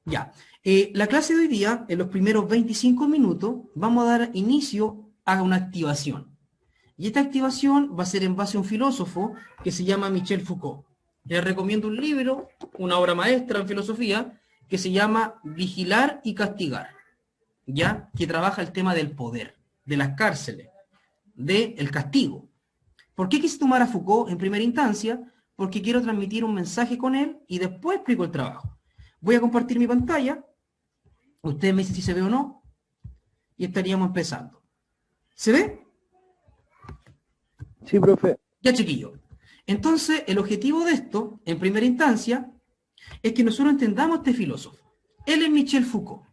Ya. La clase de hoy día, en los primeros 25 minutos, vamos a dar inicio a una activación. Y esta activación va a ser en base a un filósofo que se llama Michel Foucault. Les recomiendo un libro, una obra maestra en filosofía, que se llama Vigilar y Castigar, ¿ya? Que trabaja el tema del poder, de las cárceles, del castigo. ¿Por qué quise tomar a Foucault en primera instancia? Porque quiero transmitir un mensaje con él y después explico el trabajo. Voy a compartir mi pantalla, ustedes me dicen si se ve o no, y estaríamos empezando. ¿Se ve? Sí, profe. Ya, chiquillo. Entonces, el objetivo de esto, en primera instancia, es que nosotros entendamos a este filósofo. Él es Michel Foucault,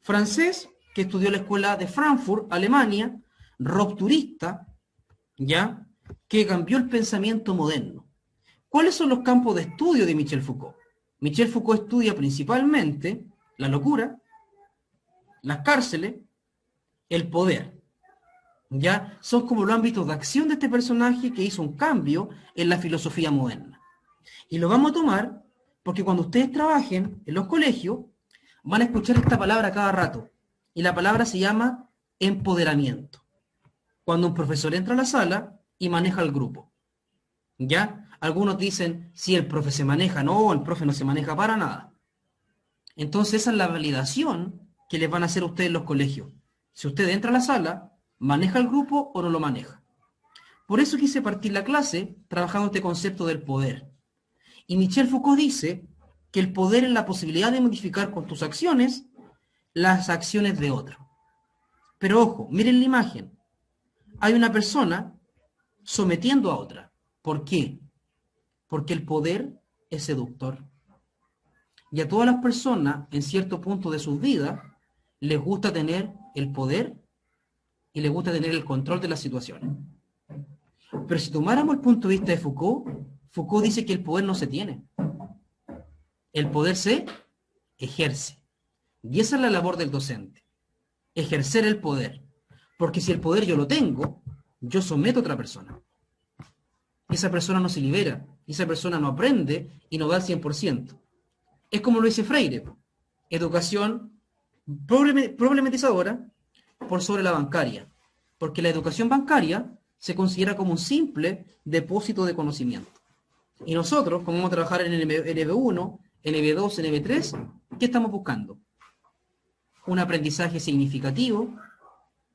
francés, que estudió en la escuela de Frankfurt, Alemania, rupturista, ¿ya? Que cambió el pensamiento moderno. ¿Cuáles son los campos de estudio de Michel Foucault? Michel Foucault estudia principalmente la locura, las cárceles, el poder. ¿Ya? Son como los ámbitos de acción de este personaje que hizo un cambio en la filosofía moderna. Y lo vamos a tomar porque cuando ustedes trabajen en los colegios, van a escuchar esta palabra cada rato. Y la palabra se llama empoderamiento. Cuando un profesor entra a la sala y maneja el grupo. ¿Ya? Algunos dicen, si el profe se maneja. No, el profe no se maneja para nada. Entonces esa es la validación que les van a hacer a ustedes en los colegios. Si usted entra a la sala, ¿maneja el grupo o no lo maneja? Por eso quise partir la clase trabajando este concepto del poder. Y Michel Foucault dice que el poder es la posibilidad de modificar con tus acciones las acciones de otro. Pero ojo, miren la imagen. Hay una persona sometiendo a otra. ¿Por qué? Porque el poder es seductor. Y a todas las personas, en cierto punto de sus vidas, les gusta tener el poder y les gusta tener el control de las situaciones. Pero si tomáramos el punto de vista de Foucault, Foucault dice que el poder no se tiene. El poder se ejerce. Y esa es la labor del docente. Ejercer el poder. Porque si el poder yo lo tengo, yo someto a otra persona. Esa persona no se libera. Esa persona no aprende y no da al 100%. Es como lo dice Freire. Educación problematizadora por sobre la bancaria. Porque la educación bancaria se considera como un simple depósito de conocimiento. Y nosotros, como vamos a trabajar en NB1, NB2, NB3, ¿qué estamos buscando? Un aprendizaje significativo,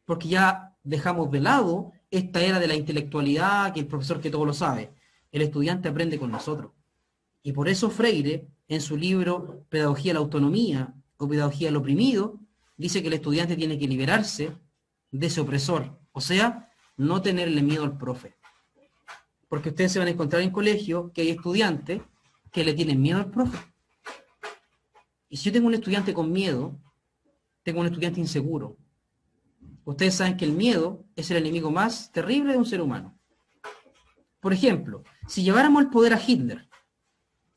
porque ya dejamos de lado esta era de la intelectualidad, que el profesor que todo lo sabe. El estudiante aprende con nosotros. Y por eso Freire, en su libro Pedagogía de la Autonomía o Pedagogía del Oprimido, dice que el estudiante tiene que liberarse de ese opresor. O sea, no tenerle miedo al profe. Porque ustedes se van a encontrar en colegio que hay estudiantes que le tienen miedo al profe. Y si yo tengo un estudiante con miedo, tengo un estudiante inseguro. Ustedes saben que el miedo es el enemigo más terrible de un ser humano. Por ejemplo, si lleváramos el poder a Hitler,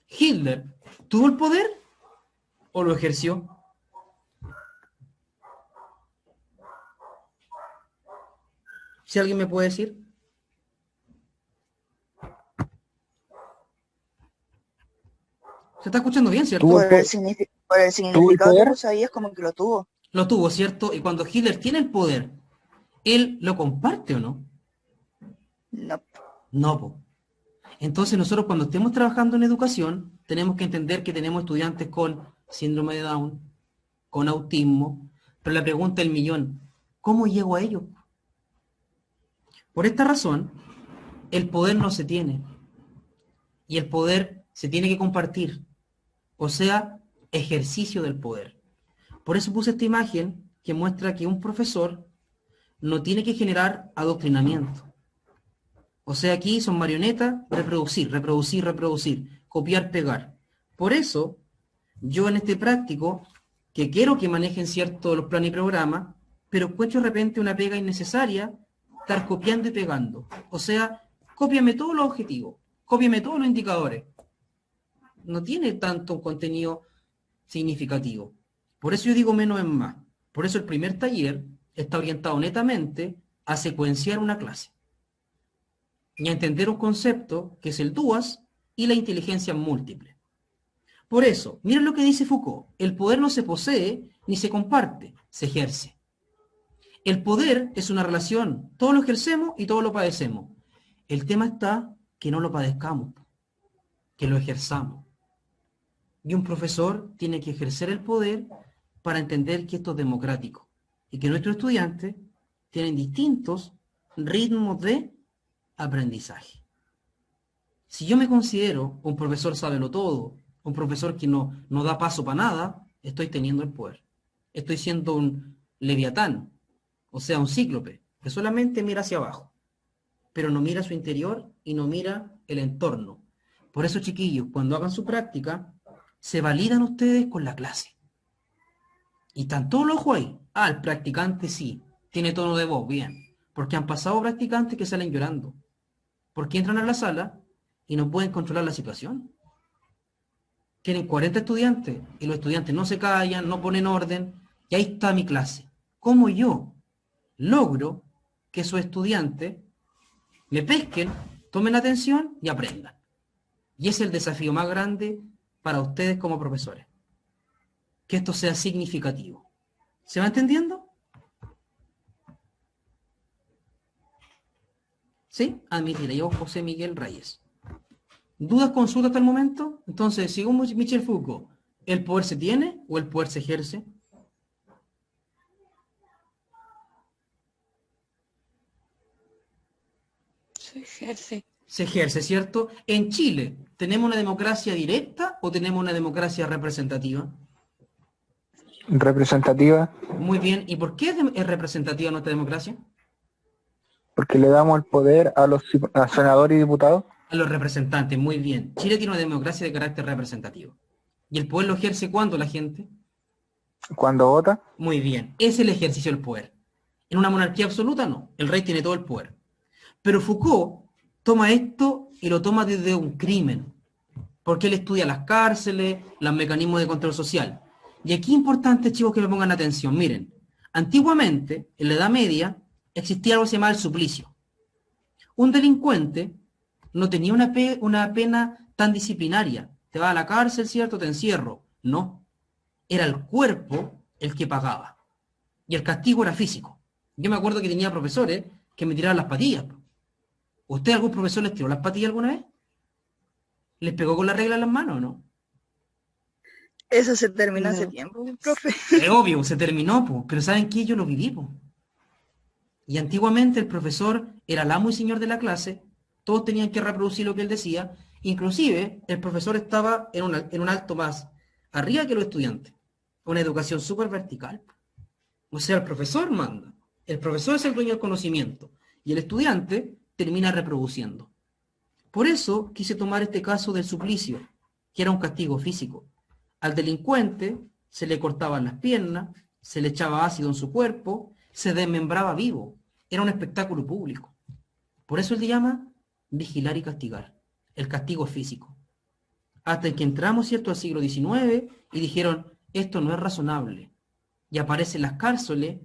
¿Hitler tuvo el poder o lo ejerció? Si alguien me puede decir. ¿Se está escuchando bien, cierto? ¿Tuvo Por el ¿Tuvo el significado que poder? puso ahí es como que lo tuvo. Lo tuvo, ¿cierto? Y cuando Hitler tiene el poder, ¿él lo comparte o no? No. No, po. Entonces nosotros cuando estemos trabajando en educación, tenemos que entender que tenemos estudiantes con síndrome de Down, con autismo, pero la pregunta del millón, ¿cómo llego a ellos? Por esta razón, el poder no se tiene. Y el poder se tiene que compartir. O sea, ejercicio del poder. Por eso puse esta imagen que muestra que un profesor no tiene que generar adoctrinamiento. O sea, aquí son marionetas, reproducir, reproducir, reproducir, copiar, pegar. Por eso, yo en este práctico, que quiero que manejen cierto los planes y programas, pero encuentro de repente una pega innecesaria, estar copiando y pegando. O sea, cópiame todos los objetivos, cópiame todos los indicadores. No tiene tanto contenido significativo. Por eso yo digo menos es más. Por eso el primer taller está orientado netamente a secuenciar una clase y a entender un concepto que es el DUAS y la inteligencia múltiple. Por eso, miren lo que dice Foucault. El poder no se posee ni se comparte, se ejerce. El poder es una relación. Todos lo ejercemos y todos lo padecemos. El tema está que no lo padezcamos, que lo ejerzamos. Y un profesor tiene que ejercer el poder para entender que esto es democrático y que nuestros estudiantes tienen distintos ritmos de aprendizaje. Si yo me considero un profesor todo, un profesor que no da paso para nada, estoy teniendo el poder. Estoy siendo un leviatán, o sea, un cíclope, que solamente mira hacia abajo, pero no mira su interior y no mira el entorno. Por eso, chiquillos, cuando hagan su práctica, se validan ustedes con la clase. Y están todos los ojos ahí. Ah, el practicante sí, tiene tono de voz, bien. Porque han pasado practicantes que salen llorando. Porque entran a la sala y no pueden controlar la situación. Tienen 40 estudiantes y los estudiantes no se callan, no ponen orden. Y ahí está mi clase. ¿Cómo yo logro que esos estudiantes me pesquen, tomen atención y aprendan? Y ese es el desafío más grande para ustedes como profesores. Que esto sea significativo. ¿Se va entendiendo? ¿Sí? Admitida. Yo, José Miguel Reyes. ¿Dudas, consultas hasta el momento? Entonces, según Michel Foucault, ¿el poder se tiene o el poder se ejerce? Se ejerce. Se ejerce, ¿cierto? En Chile, ¿tenemos una democracia directa o tenemos una democracia representativa? Representativa, Muy bien. ¿Y por qué es representativa nuestra democracia? porque le damos el poder a los senadores y diputados. A los representantes, muy bien. Chile tiene una democracia de carácter representativo. ¿Y el poder lo ejerce cuándo la gente? Cuando vota, Muy bien. Es el ejercicio del poder. En una monarquía absoluta, no. El rey tiene todo el poder. Pero Foucault toma esto y lo toma desde un crimen. Porque él estudia las cárceles, los mecanismos de control social. Y aquí es importante, chicos, que me pongan atención. Miren, antiguamente, en la Edad Media, existía algo que se llamaba el suplicio. Un delincuente no tenía una pena tan disciplinaria. Te vas a la cárcel, ¿cierto? Te encierro. No. Era el cuerpo el que pagaba. Y el castigo era físico. Yo me acuerdo que tenía profesores que me tiraban las patillas. ¿Usted, algún profesor les tiró las patillas alguna vez? ¿Les pegó con la regla en las manos o no? Eso se terminó hace No. tiempo, profe. Es obvio, se terminó, po, pero ¿saben qué? Yo lo viví, po. Y antiguamente el profesor era el amo y señor de la clase, todos tenían que reproducir lo que él decía, inclusive el profesor estaba en un alto más arriba que los estudiantes, una educación súper vertical. O sea, el profesor manda, el profesor es el dueño del conocimiento, y el estudiante termina reproduciendo. Por eso quise tomar este caso del suplicio, que era un castigo físico. Al delincuente se le cortaban las piernas, se le echaba ácido en su cuerpo, se desmembraba vivo. Era un espectáculo público. Por eso él le llama vigilar y castigar. El castigo físico. Hasta que entramos, ¿cierto?, al siglo XIX y dijeron, esto no es razonable. Y aparecen las cárceles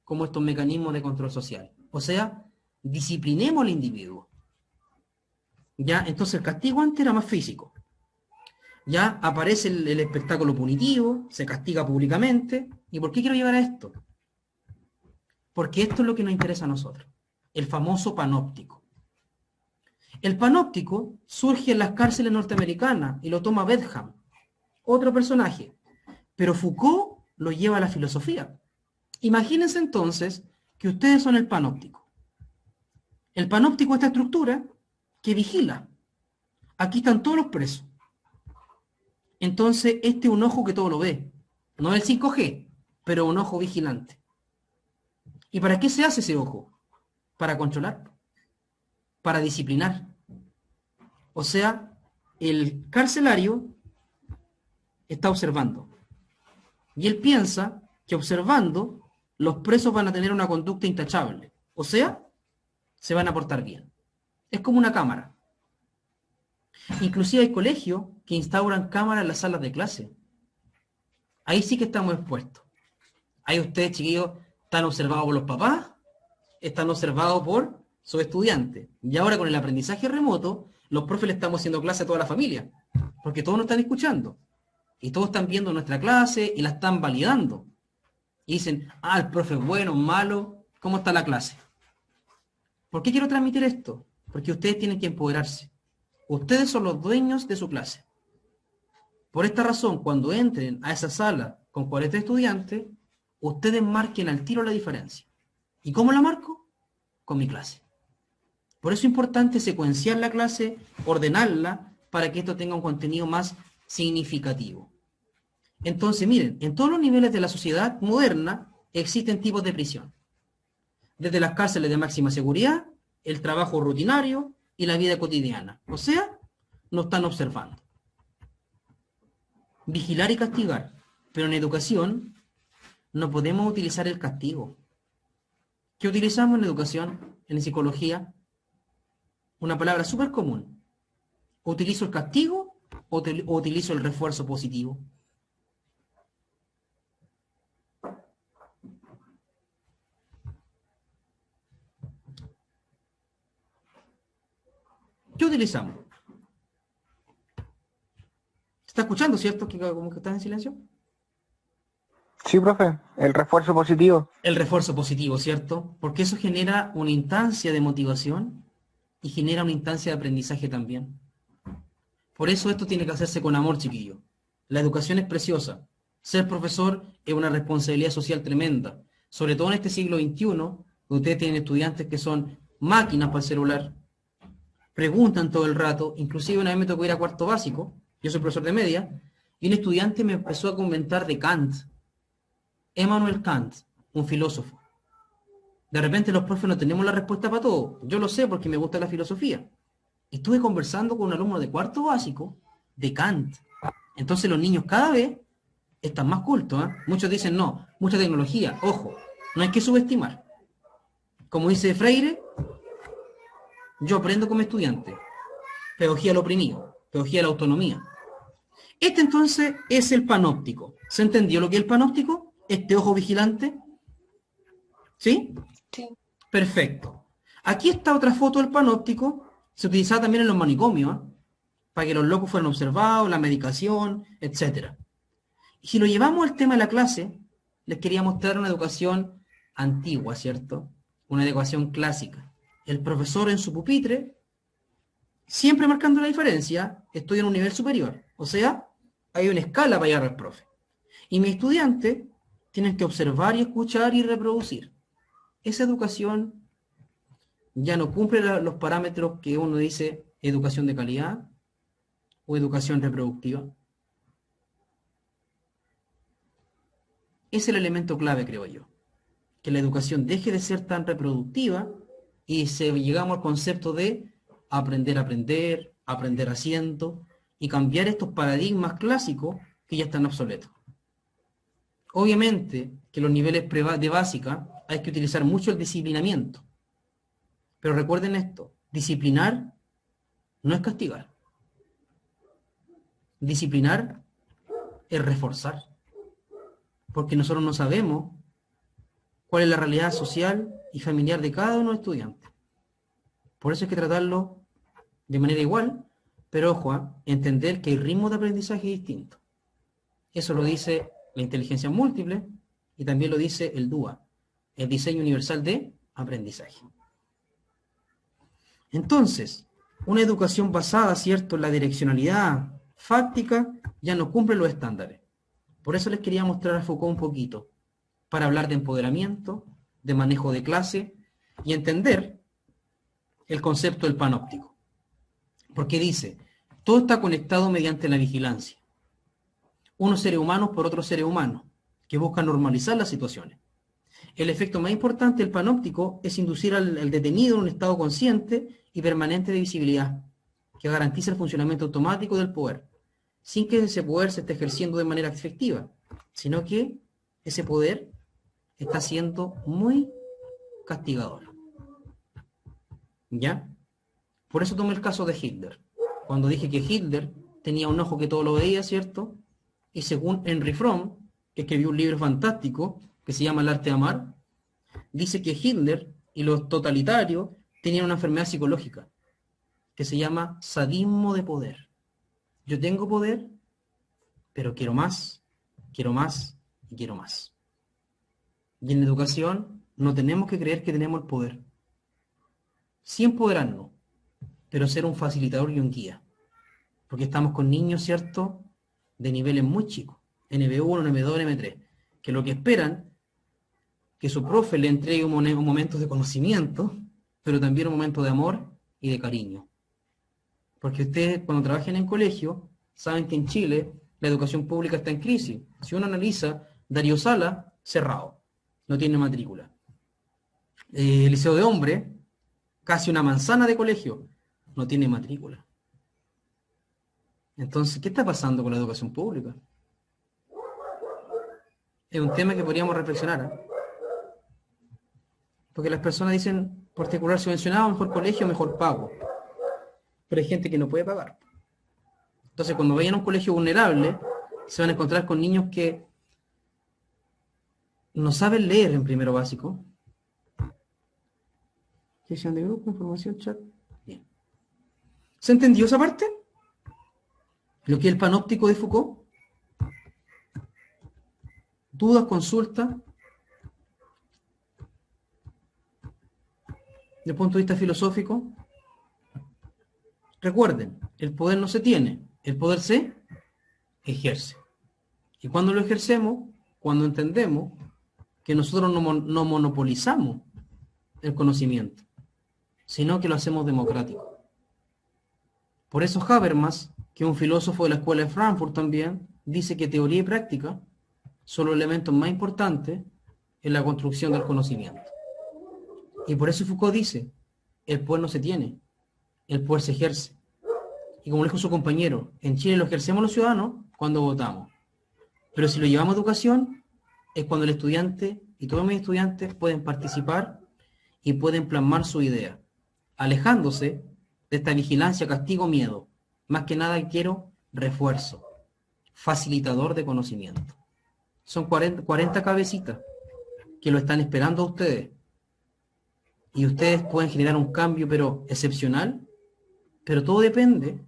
como estos mecanismos de control social. O sea, disciplinemos al individuo. Ya, entonces el castigo antes era más físico. Ya aparece el espectáculo punitivo, se castiga públicamente. ¿Y por qué quiero llegar a esto? Porque esto es lo que nos interesa a nosotros. El famoso panóptico. El panóptico surge en las cárceles norteamericanas y lo toma Bentham, otro personaje. Pero Foucault lo lleva a la filosofía. Imagínense entonces que ustedes son el panóptico. El panóptico es esta estructura que vigila. Aquí están todos los presos. Entonces, este es un ojo que todo lo ve. No es el 5G, pero un ojo vigilante. ¿Y para qué se hace ese ojo? Para controlar, para disciplinar. O sea, el carcelario está observando. Y él piensa que observando, los presos van a tener una conducta intachable. O sea, se van a portar bien. Es como una cámara. Inclusive hay colegios que instauran cámaras en las salas de clase. Ahí sí que estamos expuestos. Ahí ustedes, chiquillos, están observados por los papás, están observados por sus estudiantes. Y ahora con el aprendizaje remoto, los profes le estamos haciendo clase a toda la familia, porque todos nos están escuchando. Y todos están viendo nuestra clase y la están validando. Y dicen, el profe es bueno, malo, ¿cómo está la clase? ¿Por qué quiero transmitir esto? Porque ustedes tienen que empoderarse. Ustedes son los dueños de su clase. Por esta razón, cuando entren a esa sala con 40 estudiantes, ustedes marquen al tiro la diferencia. ¿Y cómo la marco? Con mi clase. Por eso es importante secuenciar la clase, ordenarla, para que esto tenga un contenido más significativo. Entonces, miren, en todos los niveles de la sociedad moderna existen tipos de prisión. Desde las cárceles de máxima seguridad, el trabajo rutinario y la vida cotidiana. O sea, nos están observando. Vigilar y castigar. Pero en educación no podemos utilizar el castigo. ¿Qué utilizamos en educación, en psicología? Una palabra súper común. ¿Utilizo el castigo o utilizo el refuerzo positivo? ¿Qué utilizamos? ¿Se está escuchando, cierto? Que como que estás en silencio. Sí, profe, el refuerzo positivo. El refuerzo positivo, ¿cierto? Porque eso genera una instancia de motivación y genera una instancia de aprendizaje también. Por eso esto tiene que hacerse con amor, chiquillo. La educación es preciosa. Ser profesor es una responsabilidad social tremenda. Sobre todo en este siglo XXI, donde ustedes tienen estudiantes que son máquinas para el celular. Preguntan todo el rato. Inclusive una vez me tocó ir a cuarto básico. Yo soy profesor de media. Y un estudiante me empezó a comentar de Kant. Emmanuel Kant, un filósofo. De repente los profes no tenemos la respuesta para todo. Yo lo sé porque me gusta la filosofía. Estuve conversando con un alumno de cuarto básico de Kant. Entonces los niños cada vez están más cultos. Muchos dicen, no, mucha tecnología. Ojo, no hay que subestimar. Como dice Freire, yo aprendo como estudiante. Pedagogía al oprimido, pedagogía a la autonomía. Este entonces es el panóptico. ¿Se entendió lo que es el panóptico? Este ojo vigilante. ¿Sí? Sí. Perfecto. Aquí está otra foto del panóptico. Se utilizaba también en los manicomios, para que los locos fueran observados, la medicación, etc. Y si lo llevamos al tema de la clase, les quería mostrar una educación antigua, ¿cierto? Una educación clásica. El profesor en su pupitre, siempre marcando la diferencia, estoy en un nivel superior. O sea, hay una escala para llegar al profe. Y mis estudiantes tienen que observar y escuchar y reproducir. Esa educación ya no cumple los parámetros que uno dice educación de calidad o educación reproductiva. Es el elemento clave, creo yo. Que la educación deje de ser tan reproductiva y llegamos al concepto de aprender a aprender, aprender haciendo y cambiar estos paradigmas clásicos que ya están obsoletos. Obviamente que los niveles de básica hay que utilizar mucho el disciplinamiento. Pero recuerden esto, disciplinar no es castigar. Disciplinar es reforzar. Porque nosotros no sabemos cuál es la realidad social y familiar de cada uno de los estudiantes. Por eso hay que tratarlo de manera igual, pero ojo, entender que el ritmo de aprendizaje es distinto. Eso lo dice la inteligencia múltiple y también lo dice el DUA, el diseño universal de aprendizaje. Entonces, una educación basada, ¿cierto?, en la direccionalidad fáctica ya no cumple los estándares. Por eso les quería mostrar a Foucault un poquito, para hablar de empoderamiento, de manejo de clase y entender el concepto del panóptico. Porque dice, todo está conectado mediante la vigilancia. Unos seres humanos por otros seres humanos, que buscan normalizar las situaciones. El efecto más importante del panóptico es inducir al detenido en un estado consciente y permanente de visibilidad, que garantiza el funcionamiento automático del poder, sin que ese poder se esté ejerciendo de manera efectiva, sino que ese poder está siendo muy castigador. ¿Ya? Por eso tomé el caso de Hitler. Cuando dije que Hitler tenía un ojo que todo lo veía, ¿cierto? Y según Henry Fromm, que escribió un libro fantástico que se llama El arte de amar, dice que Hitler y los totalitarios tenían una enfermedad psicológica que se llama sadismo de poder. Yo tengo poder pero quiero más y quiero más. Y en educación no tenemos que creer que tenemos el poder. Sí empoderarnos, pero ser un facilitador y un guía. Porque estamos con niños, ¿cierto?, de niveles muy chicos, NB1, NB2, NB3, que lo que esperan que su profe le entregue un momento de conocimiento, pero también un momento de amor y de cariño. Porque ustedes, cuando trabajen en colegio, saben que en Chile la educación pública está en crisis. Si uno analiza, Darío Sala, cerrado, no tiene matrícula. El Liceo de Hombre, casi una manzana de colegio, no tiene matrícula. Entonces, ¿qué está pasando con la educación pública? Es un tema que podríamos reflexionar, ¿eh? Porque las personas dicen, particular subvencionado, mejor colegio, mejor pago. Pero hay gente que no puede pagar. Entonces, cuando vayan a un colegio vulnerable, se van a encontrar con niños que no saben leer en primero básico. Gestión de grupo, información, chat. Bien. ¿Se entendió esa parte? Lo que es el panóptico de Foucault. ¿Dudas, consultas? Desde el punto de vista filosófico. Recuerden, el poder no se tiene, el poder se ejerce. Y cuando lo ejercemos, cuando entendemos que nosotros no monopolizamos el conocimiento, sino que lo hacemos democrático. Por eso Habermas, que es un filósofo de la escuela de Frankfurt también, dice que teoría y práctica son los elementos más importantes en la construcción del conocimiento. Y por eso Foucault dice, el poder no se tiene, el poder se ejerce. Y como le dijo su compañero, en Chile lo ejercemos los ciudadanos cuando votamos. Pero si lo llevamos a educación, es cuando el estudiante y todos mis estudiantes pueden participar y pueden plasmar su idea, alejándose de esta vigilancia, castigo, miedo. Más que nada quiero refuerzo, facilitador de conocimiento. Son 40 cabecitas que lo están esperando a ustedes. Y ustedes pueden generar un cambio, pero excepcional, pero todo depende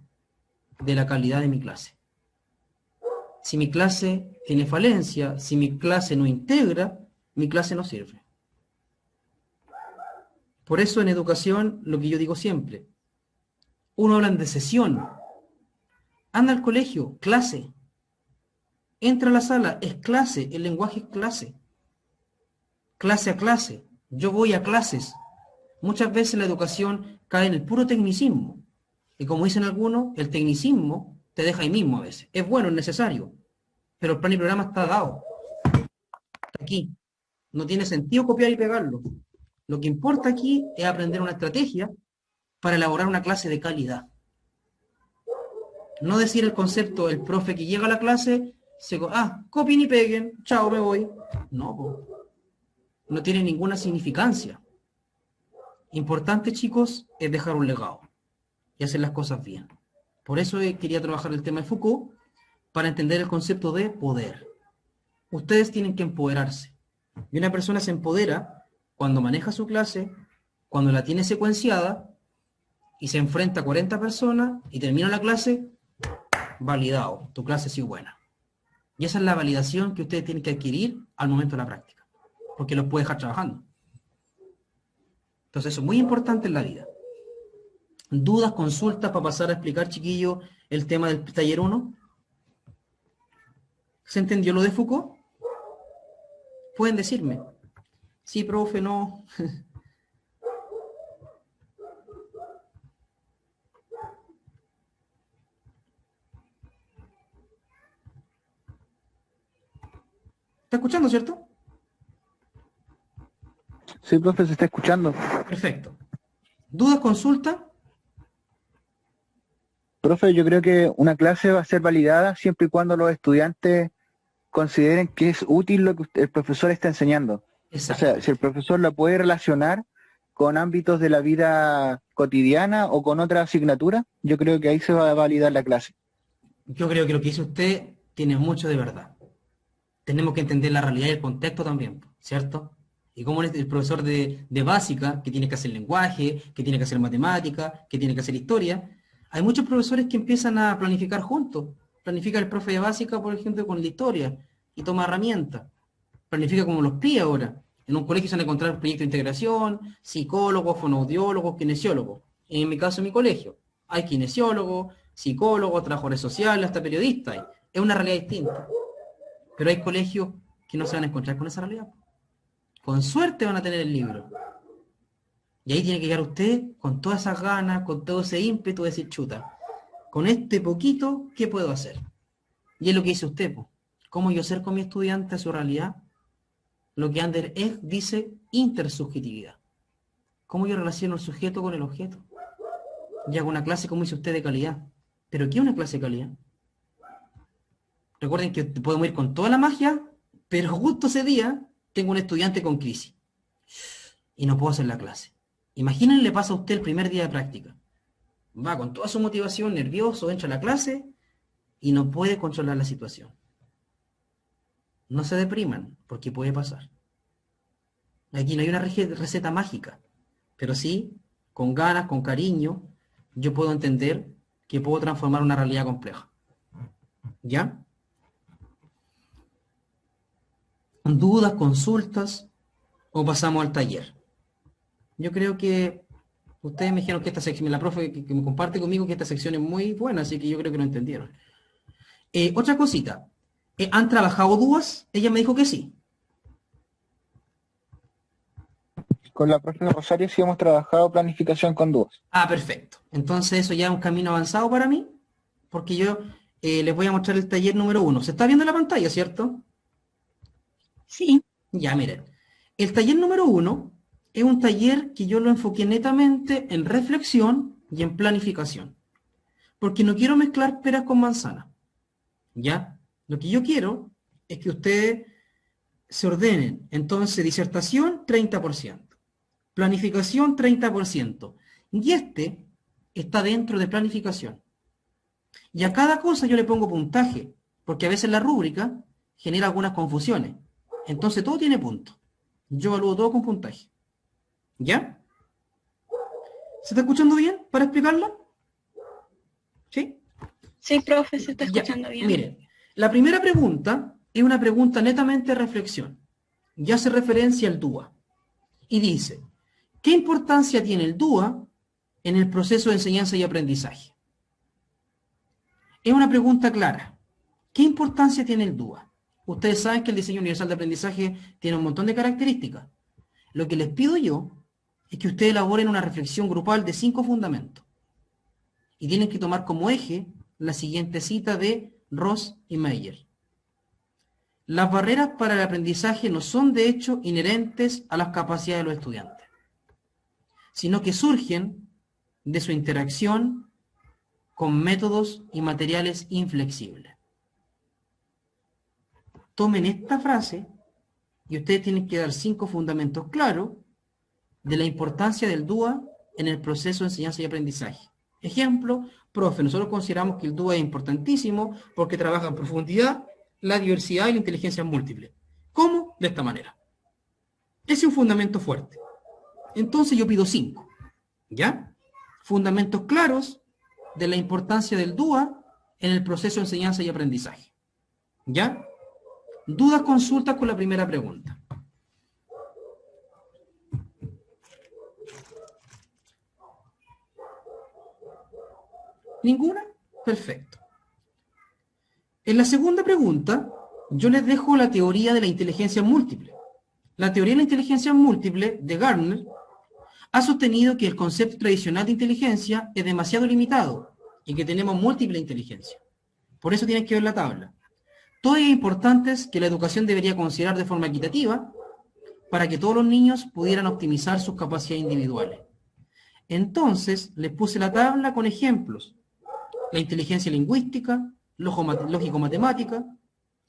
de la calidad de mi clase. Si mi clase tiene falencia, si mi clase no integra, mi clase no sirve. Por eso en educación, lo que yo digo siempre, uno habla de sesión, anda al colegio, clase, entra a la sala, es clase, el lenguaje es clase a clase, yo voy a clases. Muchas veces la educación cae en el puro tecnicismo. Y como dicen algunos, el tecnicismo te deja ahí mismo a veces. Es bueno, es necesario. Pero el plan y programa está dado. Está aquí. No tiene sentido copiar y pegarlo. Lo que importa aquí es aprender una estrategia para elaborar una clase de calidad. No decir el concepto, el profe que llega a la clase, copien y peguen, chao, me voy. No, no tiene ninguna significancia. Importante, chicos, es dejar un legado y hacer las cosas bien. Por eso quería trabajar el tema de Foucault, para entender el concepto de poder. Ustedes tienen que empoderarse. Y una persona se empodera cuando maneja su clase, cuando la tiene secuenciada y se enfrenta a 40 personas y termina la clase, validado, tu clase sí es buena. Y esa es la validación que ustedes tienen que adquirir al momento de la práctica, porque los puede dejar trabajando. Entonces eso es muy importante en la vida. ¿Dudas, consultas para pasar a explicar, chiquillo, el tema del taller 1? ¿Se entendió lo de Foucault? Pueden decirme. Sí, profe, no. ¿Está escuchando, cierto? Sí, profe, se está escuchando. Perfecto. ¿Dudas, consultas? Profe, yo creo que una clase va a ser validada siempre y cuando los estudiantes consideren que es útil lo que el profesor está enseñando. Exacto. O sea, si el profesor la puede relacionar con ámbitos de la vida cotidiana o con otra asignatura, yo creo que ahí se va a validar la clase. Yo creo que lo que dice usted tiene mucho de verdad. Tenemos que entender la realidad y el contexto también, ¿cierto? Y como el profesor de básica, que tiene que hacer lenguaje, que tiene que hacer matemática, que tiene que hacer historia, hay muchos profesores que empiezan a planificar juntos. Planifica el profe de básica, por ejemplo, con la historia y toma herramientas. Planifica como los PI ahora. En un colegio se van a encontrar proyectos de integración, psicólogos, fonoaudiólogos, kinesiólogos. En mi caso, en mi colegio, hay kinesiólogos, psicólogos, trabajadores sociales, hasta periodistas. Es una realidad distinta. Pero hay colegios que no se van a encontrar con esa realidad. Con suerte van a tener el libro. Y ahí tiene que llegar usted con todas esas ganas, con todo ese ímpetu de decir, chuta, con este poquito, ¿qué puedo hacer? Y es lo que dice usted, po. ¿Cómo yo acerco a mi estudiante a su realidad? Lo que Ander Egg dice intersubjetividad. ¿Cómo yo relaciono el sujeto con el objeto? Y hago una clase, como dice usted, de calidad. ¿Pero qué es una clase de calidad? Recuerden que podemos ir con toda la magia, pero justo ese día tengo un estudiante con crisis. Y no puedo hacer la clase. Imaginen, le pasa a usted el primer día de práctica. Va con toda su motivación, nervioso, entra a la clase y no puede controlar la situación. No se depriman, porque puede pasar. Aquí no hay una receta mágica, pero sí, con ganas, con cariño, yo puedo entender que puedo transformar una realidad compleja. ¿Ya? ¿Dudas, consultas o pasamos al taller? Yo creo que ustedes me dijeron que esta sección, la profe que me comparte conmigo, que esta sección es muy buena, así que yo creo que lo entendieron. Otra cosita, ¿han trabajado DUAS? Ella me dijo que sí. Con la profe Rosario sí hemos trabajado planificación con DUAS. Ah, perfecto. Entonces eso ya es un camino avanzado para mí, porque yo les voy a mostrar el taller número 1. ¿Se está viendo la pantalla, cierto? Sí. Ya, miren. El taller número 1 es un taller que yo lo enfoqué netamente en reflexión y en planificación, porque no quiero mezclar peras con manzanas. ¿Ya? Lo que yo quiero es que ustedes se ordenen. Entonces, disertación, 30%. Planificación, 30%. Y este está dentro de planificación. Y a cada cosa yo le pongo puntaje, porque a veces la rúbrica genera algunas confusiones. Entonces, todo tiene punto. Yo evalúo todo con puntaje. ¿Ya? ¿Se está escuchando bien para explicarla? ¿Sí? Sí, profe, se está Ya, escuchando bien. miren, la primera pregunta es una pregunta netamente de reflexión. Y hace referencia al DUA. Y dice, ¿qué importancia tiene el DUA en el proceso de enseñanza y aprendizaje? Es una pregunta clara. ¿Qué importancia tiene el DUA? Ustedes saben que el diseño universal de aprendizaje tiene un montón de características. Lo que les pido yo es que ustedes elaboren una reflexión grupal de 5 fundamentos. Y tienen que tomar como eje la siguiente cita de Ross y Meyer. Las barreras para el aprendizaje no son de hecho inherentes a las capacidades de los estudiantes, sino que surgen de su interacción con métodos y materiales inflexibles. Tomen esta frase y ustedes tienen que dar 5 fundamentos claros de la importancia del DUA en el proceso de enseñanza y aprendizaje. Ejemplo, profe, nosotros consideramos que el DUA es importantísimo porque trabaja en profundidad la diversidad y la inteligencia múltiple. ¿Cómo? De esta manera. Ese es un fundamento fuerte. Entonces yo pido 5. ¿Ya? Fundamentos claros de la importancia del DUA en el proceso de enseñanza y aprendizaje. ¿Ya? Dudas, consultas con la primera pregunta. ¿Ninguna? Perfecto. En la segunda pregunta, yo les dejo la teoría de la inteligencia múltiple. La teoría de la inteligencia múltiple de Gardner ha sostenido que el concepto tradicional de inteligencia es demasiado limitado y que tenemos múltiple inteligencia. Por eso tienen que ver la tabla. Todas ellas importantes que la educación debería considerar de forma equitativa para que todos los niños pudieran optimizar sus capacidades individuales. Entonces, les puse la tabla con ejemplos. La inteligencia lingüística, lógico-matemática,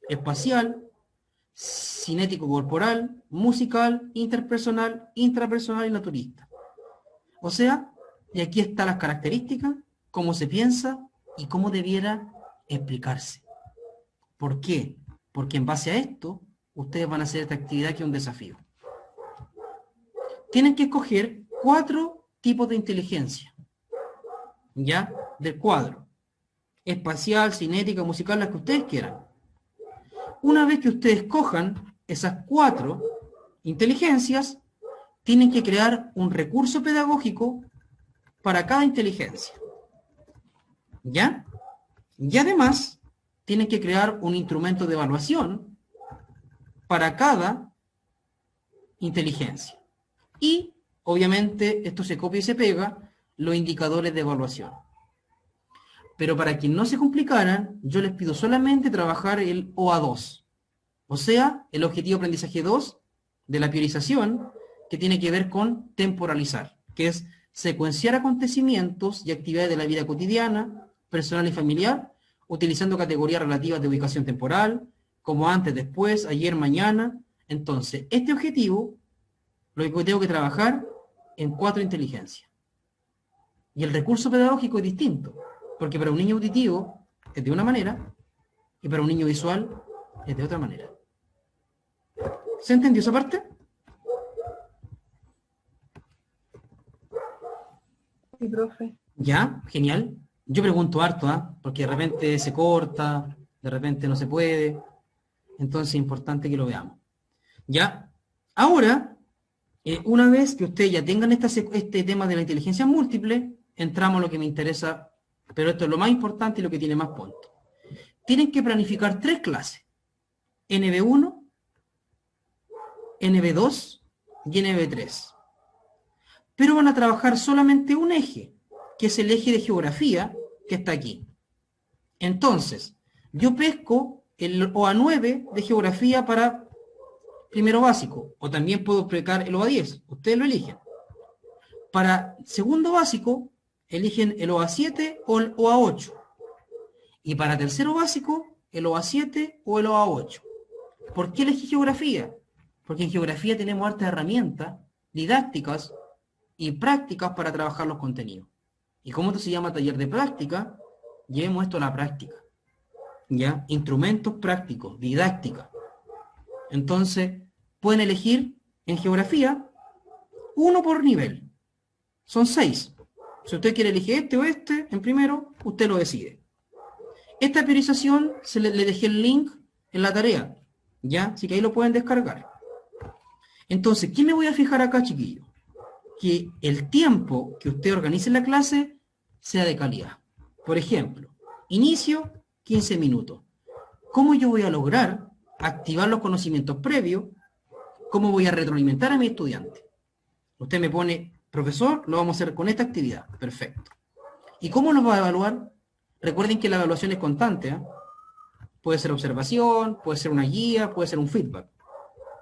espacial, cinético-corporal, musical, interpersonal, intrapersonal y naturista. O sea, y aquí están las características, cómo se piensa y cómo debiera explicarse. ¿Por qué? Porque en base a esto, ustedes van a hacer esta actividad que es un desafío. Tienen que escoger 4 tipos de inteligencia, ¿ya? Del cuadro. espacial, cinética, musical, las que ustedes quieran. Una vez que ustedes cojan esas 4 inteligencias, tienen que crear un recurso pedagógico para cada inteligencia. ¿Ya? Y además, tienen que crear un instrumento de evaluación para cada inteligencia. Y, obviamente, esto se copia y se pega, los indicadores de evaluación. Pero para que no se complicaran, yo les pido solamente trabajar el OA2. O sea, el objetivo de aprendizaje 2 de la priorización, que tiene que ver con temporalizar, que es secuenciar acontecimientos y actividades de la vida cotidiana, personal y familiar, utilizando categorías relativas de ubicación temporal, como antes, después, ayer, mañana. Entonces, este objetivo lo que tengo que trabajar en 4 inteligencias. Y el recurso pedagógico es distinto, porque para un niño auditivo es de una manera y para un niño visual es de otra manera. ¿Se entendió esa parte? Sí, profe. Ya, genial. Yo pregunto harto, porque de repente se corta, de repente no se puede. Entonces es importante que lo veamos. Ya, ahora, una vez que ustedes ya tengan este tema de la inteligencia múltiple, entramos a lo que me interesa, pero esto es lo más importante y lo que tiene más puntos. Tienen que planificar 3 clases, NB1, NB2 y NB3. Pero van a trabajar solamente un eje, que es el eje de geografía, que está aquí. Entonces, yo pesco el OA9 de geografía para primero básico, o también puedo pescar el OA10, ustedes lo eligen. Para segundo básico, eligen el OA7 o el OA8. Y para tercero básico, el OA7 o el OA8. ¿Por qué elegí geografía? Porque en geografía tenemos hartas herramientas didácticas y prácticas para trabajar los contenidos. Y como esto se llama taller de práctica, llevemos esto a la práctica. ¿Ya? Instrumentos prácticos, didáctica. Entonces, pueden elegir en geografía 1 por nivel. Son 6. Si usted quiere elegir este o este, en primero, usted lo decide. Esta priorización le dejé el link en la tarea. ¿Ya? Así que ahí lo pueden descargar. Entonces, ¿qué me voy a fijar acá, chiquillos? Que el tiempo que usted organice en la clase sea de calidad. Por ejemplo, inicio 15 minutos. ¿Cómo yo voy a lograr activar los conocimientos previos? ¿Cómo voy a retroalimentar a mi estudiante? Usted me pone, profesor, lo vamos a hacer con esta actividad. Perfecto. ¿Y cómo lo va a evaluar? Recuerden que la evaluación es constante. Puede ser observación, puede ser una guía, puede ser un feedback.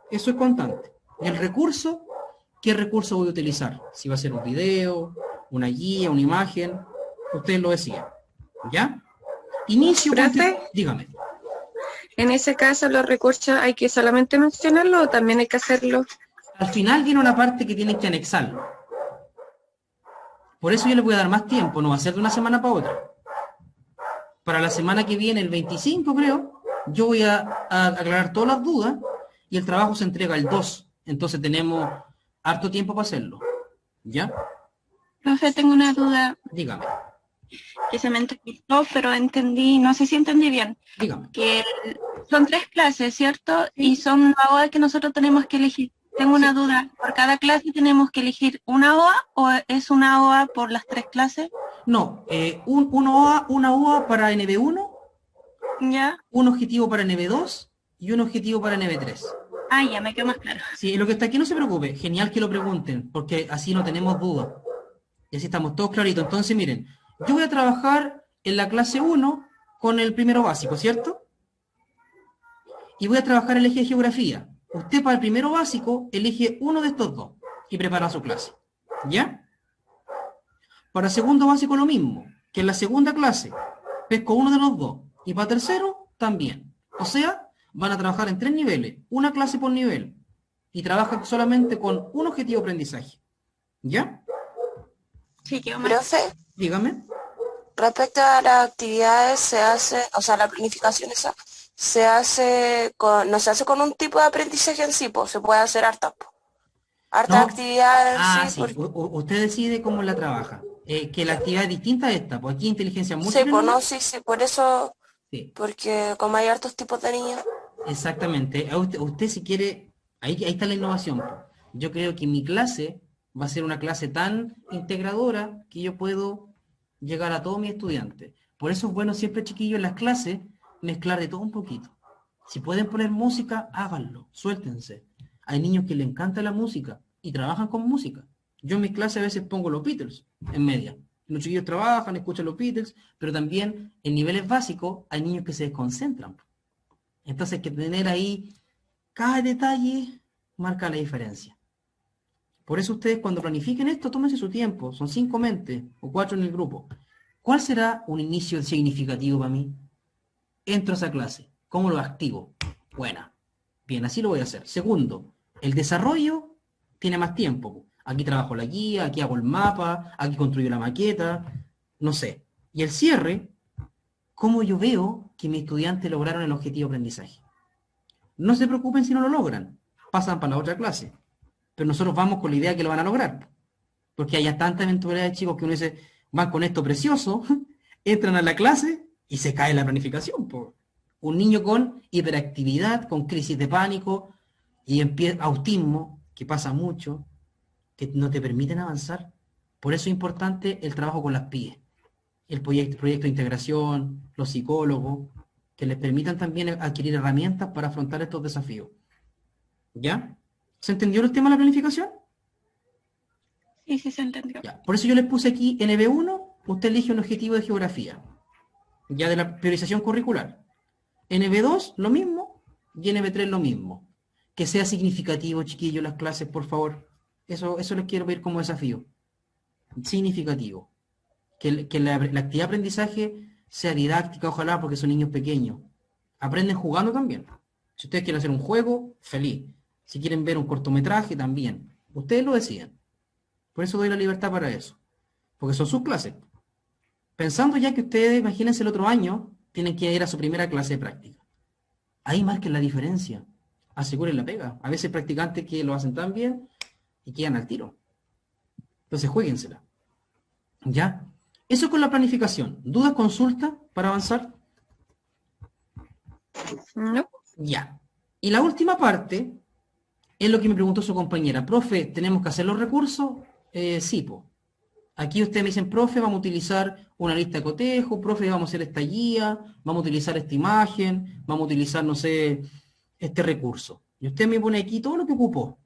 Eso es constante. Y el recurso, ¿qué recurso voy a utilizar? Si va a ser un video, una guía, una imagen, ustedes lo deciden. ¿Ya? Inicio. ¿Profe? Dígame. En ese caso, los recursos hay que solamente mencionarlo o también hay que hacerlo. Al final viene una parte que tienen que anexarlo. Por eso yo les voy a dar más tiempo, no va a ser de una semana para otra. Para la semana que viene, el 25 creo, yo voy a aclarar todas las dudas y el trabajo se entrega el 2. Entonces tenemos harto tiempo para hacerlo. ¿Ya? Profe, tengo una duda Dígame, que se me entrecortó, pero entendí, no sé si entendí bien, dígame. que son 3 clases, ¿cierto? Y son una OA que nosotros tenemos que elegir. Tengo una duda, ¿por cada clase tenemos que elegir una OA o es una OA por las 3 clases? No, una OA para NB1, ¿Ya? un objetivo para NB2 y un objetivo para NB3. Ah, ya me quedó más claro. Sí, lo que está aquí no se preocupe, genial que lo pregunten, porque así no tenemos dudas. Y así estamos todos claritos. Entonces, miren, yo voy a trabajar en la clase 1 con el primero básico, ¿cierto? Y voy a trabajar el eje de geografía. Usted para el primero básico elige uno de estos dos y prepara su clase. ¿Ya? Para segundo básico lo mismo, que en la segunda clase pesco uno de los dos. Y para tercero también. O sea, van a trabajar en 3 niveles, una clase por nivel. Y trabajan solamente con un objetivo de aprendizaje. ¿Ya? Sí, quedó más. Profe, Dígame. respecto a las actividades se hace, o sea, la planificación esa, se hace con, no se hace con un tipo de aprendizaje en sí, pues se puede hacer hartas, hartas No. actividades, Ah, sí, sí. Usted decide cómo la trabaja. que la actividad es distinta a esta, pues aquí inteligencia Sí, múltiple. pues ¿no? no, sí, por eso, Sí, porque como hay hartos tipos de niños. exactamente. Usted si quiere, ahí está la innovación, po. Yo creo que mi clase va a ser una clase tan integradora que yo puedo llegar a todos mis estudiantes. Por eso es bueno siempre, chiquillos, en las clases mezclar de todo un poquito. Si pueden poner música, háganlo, suéltense. Hay niños que les encanta la música y trabajan con música. Yo en mis clases a veces pongo los Beatles en media. Los chiquillos trabajan, escuchan los Beatles, pero también en niveles básicos hay niños que se desconcentran. Entonces hay que tener ahí, cada detalle marca la diferencia. Por eso ustedes cuando planifiquen esto, tómense su tiempo. Son 5 mentes o 4 en el grupo. ¿Cuál será un inicio significativo para mí? Entro a esa clase. ¿Cómo lo activo? Buena. Bien, así lo voy a hacer. Segundo, el desarrollo tiene más tiempo. Aquí trabajo la guía, aquí hago el mapa, aquí construyo la maqueta, no sé. Y el cierre, ¿cómo yo veo que mis estudiantes lograron el objetivo de aprendizaje? No se preocupen si no lo logran. Pasan para la otra clase. Pero nosotros vamos con la idea que lo van a lograr. Porque hay tanta eventualidad de chicos que uno dice, van con esto precioso, entran a la clase y se cae la planificación. Po. Un niño con hiperactividad, con crisis de pánico y autismo, que pasa mucho, que no te permiten avanzar. Por eso es importante el trabajo con las PIE, el proyecto de integración, los psicólogos, que les permitan también adquirir herramientas para afrontar estos desafíos. ¿Ya? ¿Se entendió el tema de la planificación? Sí, sí se entendió. Ya. Por eso yo les puse aquí NB1, usted elige un objetivo de geografía, ya de la priorización curricular. NB2, lo mismo, y NB3, lo mismo. Que sea significativo, chiquillos, las clases, por favor. Eso les quiero ver como desafío. Significativo. Que la actividad de aprendizaje sea didáctica, ojalá, porque son niños pequeños. Aprenden jugando también. Si ustedes quieren hacer un juego, feliz. Si quieren ver un cortometraje, también. Ustedes lo deciden. Por eso doy la libertad para eso. Porque son sus clases. Pensando ya que ustedes, imagínense el otro año, tienen que ir a su primera clase de práctica. Ahí marquen la diferencia. Aseguren la pega. A veces hay practicantes que lo hacen tan bien y quedan al tiro. Entonces, juéguensela. ¿Ya? Eso con la planificación. ¿Dudas, consultas para avanzar? No. Ya. Y la última parte es lo que me preguntó su compañera. Profe, ¿tenemos que hacer los recursos? Sí, po. Aquí ustedes me dicen, profe, vamos a utilizar una lista de cotejo, profe, vamos a hacer esta guía, vamos a utilizar esta imagen, vamos a utilizar, no sé, este recurso. Y usted me pone aquí todo lo que ocupó,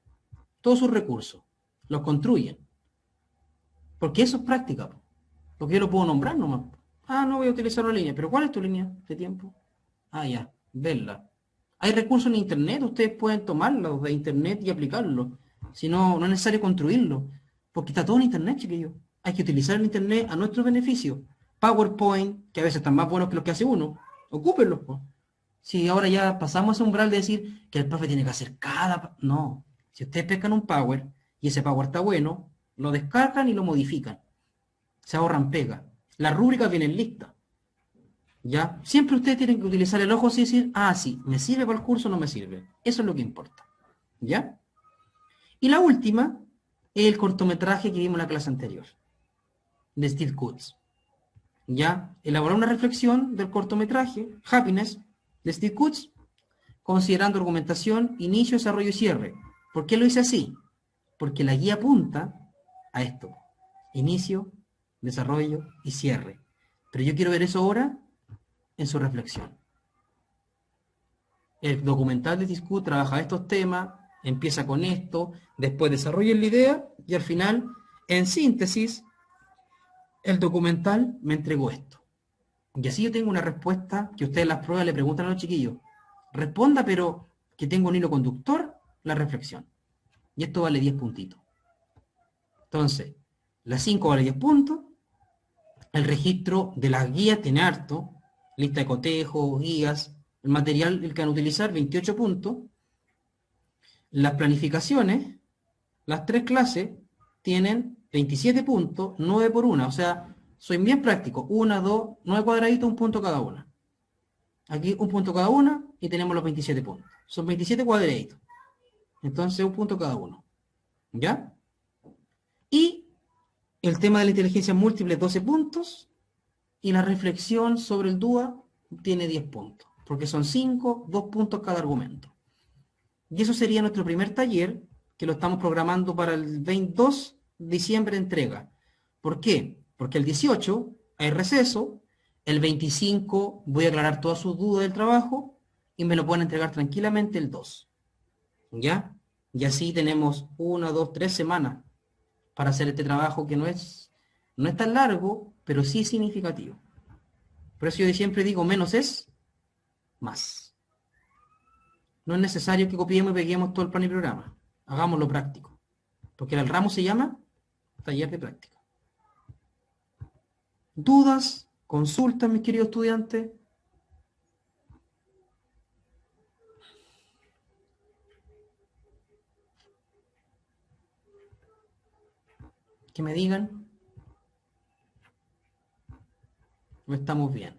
todos sus recursos, los construyen. Porque eso es práctica, po. Porque yo lo puedo nombrar nomás. Ah, no voy a utilizar una línea, pero ¿cuál es tu línea de tiempo? Ah, ya, verla. Hay recursos en Internet, ustedes pueden tomarlos de Internet y aplicarlos. Si no, no es necesario construirlo, porque está todo en Internet, chiquillos. Hay que utilizar el Internet a nuestro beneficio. PowerPoint, que a veces están más buenos que los que hace uno, ocúpenlos. Po. Si ahora ya pasamos ese umbral de decir que el profe tiene que hacer cada... No, si ustedes pescan un Power y ese Power está bueno, lo descargan y lo modifican. Se ahorran pega. Las rúbricas vienen listas. ¿Ya? Siempre ustedes tienen que utilizar el ojo y decir, ah, sí, ¿me sirve para el curso o no me sirve? Eso es lo que importa. ¿Ya? Y la última es el cortometraje que vimos en la clase anterior, de Steve Coots. ¿Ya? Elaborar una reflexión del cortometraje, Happiness, de Steve Coots, considerando argumentación, inicio, desarrollo y cierre. ¿Por qué lo hice así? Porque la guía apunta a esto. Inicio, desarrollo y cierre. Pero yo quiero ver eso ahora en su reflexión. El documental de Steve trabaja estos temas, empieza con esto, después desarrolla la idea y al final, en síntesis, el documental me entregó esto. Y así yo tengo una respuesta que ustedes en las pruebas le preguntan a los chiquillos. Responda, pero que tenga un hilo conductor, la reflexión. Y esto vale 10 puntitos. Entonces, las 5 vale 10 puntos. El registro de las guías tiene harto. Lista de cotejo, guías. El material el que van a utilizar, 28 puntos. Las planificaciones, las 3 clases, tienen 27 puntos, 9 por una. O sea, soy bien práctico. 1, 2, 9 cuadraditos, un punto cada una. Aquí un punto cada una y tenemos los 27 puntos. Son 27 cuadraditos. Entonces un punto cada uno. ¿Ya? Y El tema de la inteligencia múltiple, 12 puntos. Y la reflexión sobre el DUA tiene 10 puntos. Porque son 5, 2 puntos cada argumento. Y eso sería nuestro primer taller, que lo estamos programando para el 22 de diciembre entrega. ¿Por qué? Porque el 18 hay receso, el 25 voy a aclarar todas sus dudas del trabajo y me lo pueden entregar tranquilamente el 2. ¿Ya? Y así tenemos 1, 2, 3 semanas para hacer este trabajo que no es tan largo, pero sí significativo. Por eso yo siempre digo, menos es más. No es necesario que copiemos y peguemos todo el plan y programa. Hagámoslo práctico. Porque el ramo se llama taller de práctica. ¿Dudas? ¿Consultas, mis queridos estudiantes? Que me digan. ¿O estamos bien?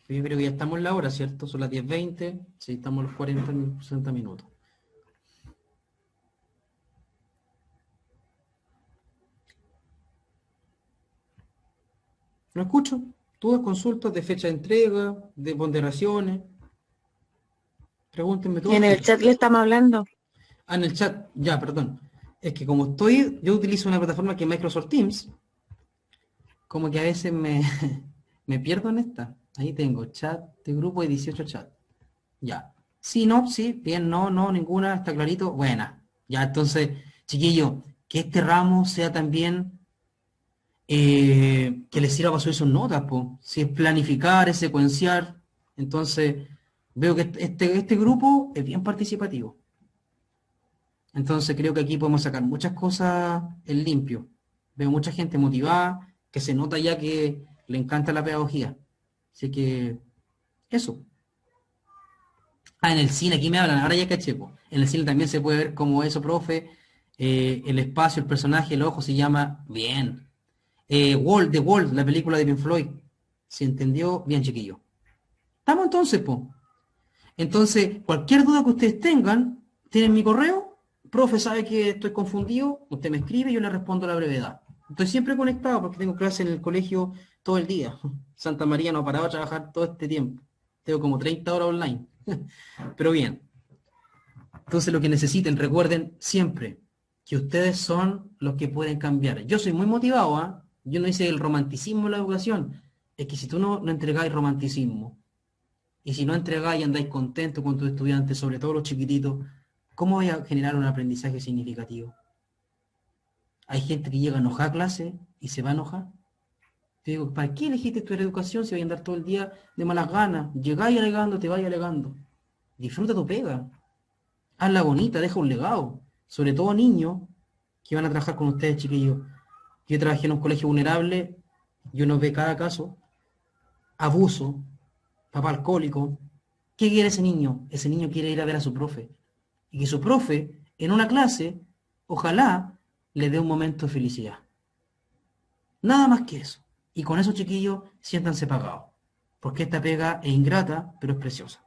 Yo creo que ya estamos en la hora, ¿cierto? Son las 10:20. Sí, estamos los 60 minutos. ¿Lo escucho? Todas consultas de fecha de entrega, de ponderaciones. Pregúntenme todo. En el chat le estamos hablando. Ah, en el chat, ya, perdón. Es que como yo utilizo una plataforma que es Microsoft Teams, como que a veces me pierdo en esta. Ahí tengo chat de grupo y 18 chat. Ya. Sí, no, sí, bien, no, ninguna, está clarito. Buena. Ya, entonces, chiquillo, que este ramo sea también que les sirva para subir sus notas, po. Si es planificar, es secuenciar. Entonces, veo que este grupo es bien participativo. Entonces creo que aquí podemos sacar muchas cosas en limpio. Veo mucha gente motivada, que se nota ya que le encanta la pedagogía. Así que, eso. Ah, en el cine, aquí me hablan, ahora ya caché, po. En el cine también se puede ver como eso, profe. El espacio, el personaje, el ojo se llama bien. Wall, The Wall, la película de Pink Floyd. ¿Se entendió? Bien, chiquillo. ¿Estamos entonces, po? Entonces, cualquier duda que ustedes tengan, tienen mi correo. Profe, sabe que estoy confundido, usted me escribe y yo le respondo a la brevedad. Estoy siempre conectado porque tengo clase en el colegio todo el día. Santa María no ha parado de trabajar todo este tiempo. Tengo como 30 horas online. Pero bien. Entonces lo que necesiten, recuerden siempre que ustedes son los que pueden cambiar. Yo soy muy motivado, ¿ah? Yo no hice el romanticismo en la educación. Es que si tú no entregáis romanticismo, y si no entregáis y andáis contentos con tus estudiantes, sobre todo los chiquititos, ¿cómo vais a generar un aprendizaje significativo? Hay gente que llega enojada a clase y se va a enojar. Te digo, ¿para qué elegiste estudiar educación si vais a andar todo el día de malas ganas? Llegáis alegando, te vais alegando. Disfruta tu pega. Hazla bonita, deja un legado. Sobre todo niños que van a trabajar con ustedes, chiquillos. Yo trabajé en un colegio vulnerable y uno ve cada caso. Abuso, papá alcohólico. ¿Qué quiere ese niño? Ese niño quiere ir a ver a su profe. Y que su profe, en una clase, ojalá le dé un momento de felicidad. Nada más que eso. Y con eso, chiquillos, siéntanse pagados. Porque esta pega es ingrata, pero es preciosa.